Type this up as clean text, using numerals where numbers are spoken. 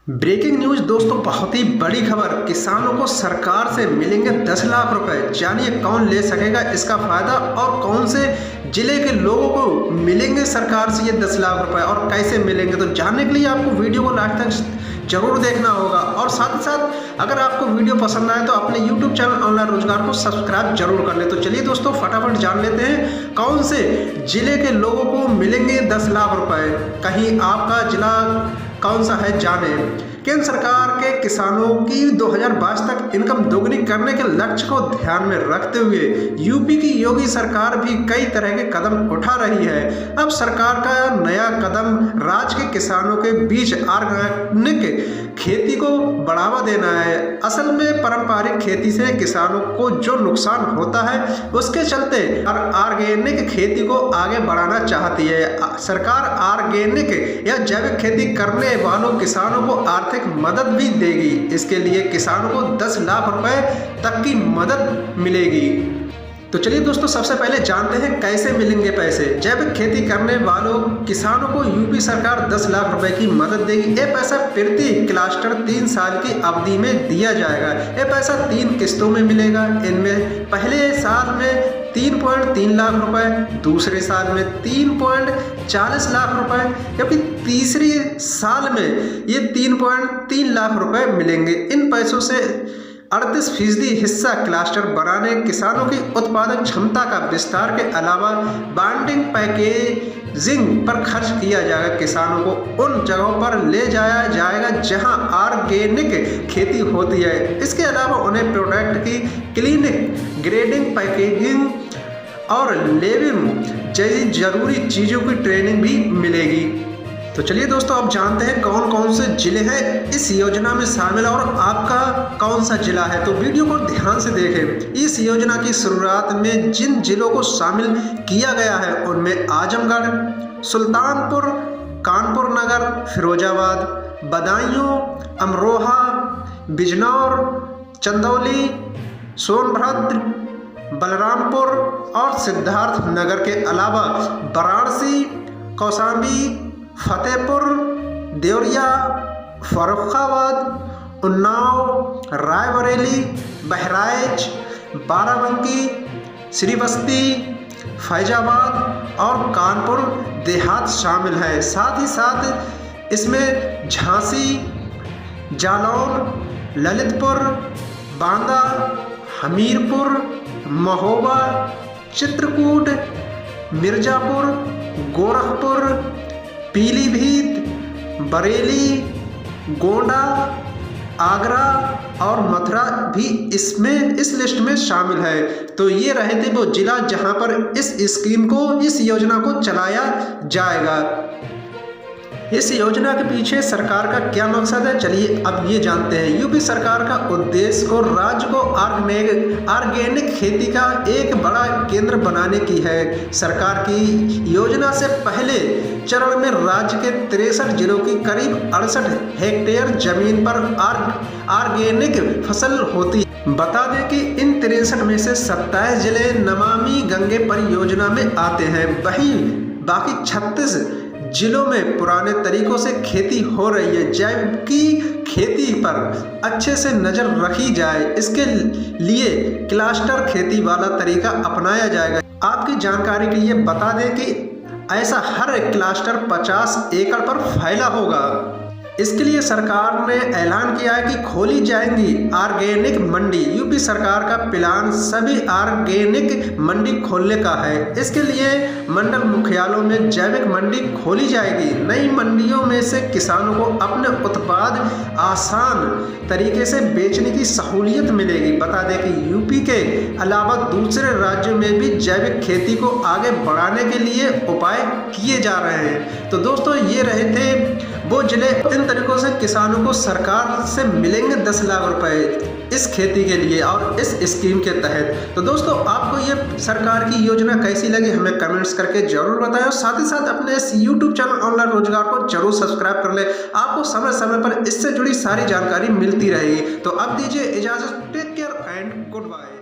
Breaking news दोस्तों, बहुत ही बड़ी खबर। किसानों को सरकार से मिलेंगे 10 लाख रुपए। जानिए कौन ले सकेगा इसका फायदा और कौन से जिले के लोगों को मिलेंगे सरकार से ये 10 लाख रुपए और कैसे मिलेंगे। तो जानने के लिए आपको वीडियो को लास्ट तक जरूर देखना होगा और साथ ही साथ अगर आपको वीडियो पसंद आए तो अपने YouTube चैनल ऑनलाइन रोजगार को सब्सक्राइब जरूर कर ले। तो चलिए दोस्तों फटाफट जान लेते हैं कौन से जिले के लोगों को मिलेंगे 10 लाख रुपए। कहीं आपका जिला कौन सा है जाने। केंद्र सरकार के किसानों की 2022 तक इनकम दोगुनी करने के लक्ष्य को ध्यान में रखते हुए यूपी की योगी सरकार भी कई तरह के कदम उठा रही है। अब सरकार का नया कदम राज्य के किसानों के बीच ऑर्गेनिक खेती को बढ़ावा देना है। असल में पारंपरिक खेती से किसानों को जो नुकसान होता है उसके चलते ऑर्गेनिक खेती को आगे बढ़ाना चाहती है। सरकार ऑर्गेनिक या जैविक खेती करने वालों किसानों को आर्थिक मदद भी देगी। इसके लिए किसानों को 10 लाख रुपए तक की मदद मिलेगी। तो चलिए दोस्तों सबसे पहले जानते हैं कैसे मिलेंगे पैसे। जैविक खेती करने वालों किसानों को यूपी सरकार 10 लाख रुपए की मदद देगी। ये पैसा प्रति क्लस्टर 3 साल की अवधि में दिया जाएगा। ये पैसा 3 किस्तों में मिलेगा। इनमें पहले साल में 3.3 लाख रुपए, दूसरे साल में 3.40 लाख रुपए, जबकि तीसरी साल में ये 3.3 लाख रुपए मिलेंगे। इन पैसों से 38% हिस्सा क्लस्टर बनाने, किसानों की उत्पादन क्षमता का विस्तार के अलावा बाइंडिंग पैकेजिंग पर खर्च किया जाएगा। किसानों को उन जगहों पर ले जाया जाएगा जहां ऑर्गेनिक खेती होती है। इसके अलावा उन्हें प्रोडक्ट की क्लीनिक, ग्रेडिंग, पैकेजिंग और लेबलिंग जैसी जरूरी चीज़ों की ट्रेनिंग भी मिलेगी। तो चलिए दोस्तों अब जानते हैं कौन कौन से जिले हैं इस योजना में शामिल और आपका कौन सा जिला है। तो वीडियो को ध्यान से देखें। इस योजना की शुरुआत में जिन जिलों को शामिल किया गया है उनमें आजमगढ़, सुल्तानपुर, कानपुर नगर, फिरोजाबाद, बदायूं, अमरोहा, बिजनौर, चंदौली, सोनभद्र, बलरामपुर और सिद्धार्थ नगर के अलावा वाराणसी, कौशाम्बी, फतेहपुर, देवरिया, फर्रुखाबाद, उन्नाव, रायबरेली, बहराइच, बाराबंकी, श्रीबस्ती, फैजाबाद और कानपुर देहात शामिल है। साथ ही साथ इसमें झांसी, जालौन, ललितपुर, बांदा, हमीरपुर, महोबा, चित्रकूट, मिर्जापुर, गोरखपुर, पीलीभीत, बरेली, गोंडा, आगरा और मथुरा भी इसमें इस लिस्ट में शामिल है। तो ये रहे थे वो जिला जहां पर इस स्कीम को, इस योजना को चलाया जाएगा। इस योजना के पीछे सरकार का क्या मकसद है, चलिए अब ये जानते हैं। यूपी सरकार का उद्देश्य को राज्य को ऑर्गेनिक खेती का एक बड़ा केंद्र बनाने की है। सरकार की योजना से पहले चरण में राज्य के 63 जिलों की करीब 68 हेक्टेयर जमीन पर ऑर्गेनिक फसल होती है। बता दें कि इन 63 में से 27 जिले नमामि गंगे परियोजना में आते हैं। वहीं बाकी 36 जिलों में पुराने तरीकों से खेती हो रही है। जबकि खेती पर अच्छे से नज़र रखी जाए, इसके लिए क्लस्टर खेती वाला तरीका अपनाया जाएगा। आपकी जानकारी के लिए बता दें कि ऐसा हर एक क्लस्टर 50 एकड़ पर फैला होगा। इसके लिए सरकार ने ऐलान किया है कि खोली जाएंगी ऑर्गेनिक मंडी। यूपी सरकार का प्लान सभी ऑर्गेनिक मंडी खोलने का है। इसके लिए मंडल मुख्यालयों में जैविक मंडी खोली जाएगी। नई मंडियों में से किसानों को अपने उत्पाद आसान तरीके से बेचने की सहूलियत मिलेगी। बता दें कि यूपी के अलावा दूसरे राज्यों में भी जैविक खेती को आगे बढ़ाने के लिए उपाय किए जा रहे हैं। तो दोस्तों ये रहे थे वो जिले। इन तरीकों से किसानों को सरकार से मिलेंगे 10 लाख रुपए इस खेती के लिए और इस स्कीम के तहत। तो दोस्तों आपको ये सरकार की योजना कैसी लगी हमें कमेंट्स करके जरूर बताएं और साथ ही साथ अपने इस YouTube चैनल ऑनलाइन रोजगार को जरूर सब्सक्राइब कर ले। आपको समय समय पर इससे जुड़ी सारी जानकारी मिलती रहेगी। तो अब दीजिए इजाजत। Take care and good bye.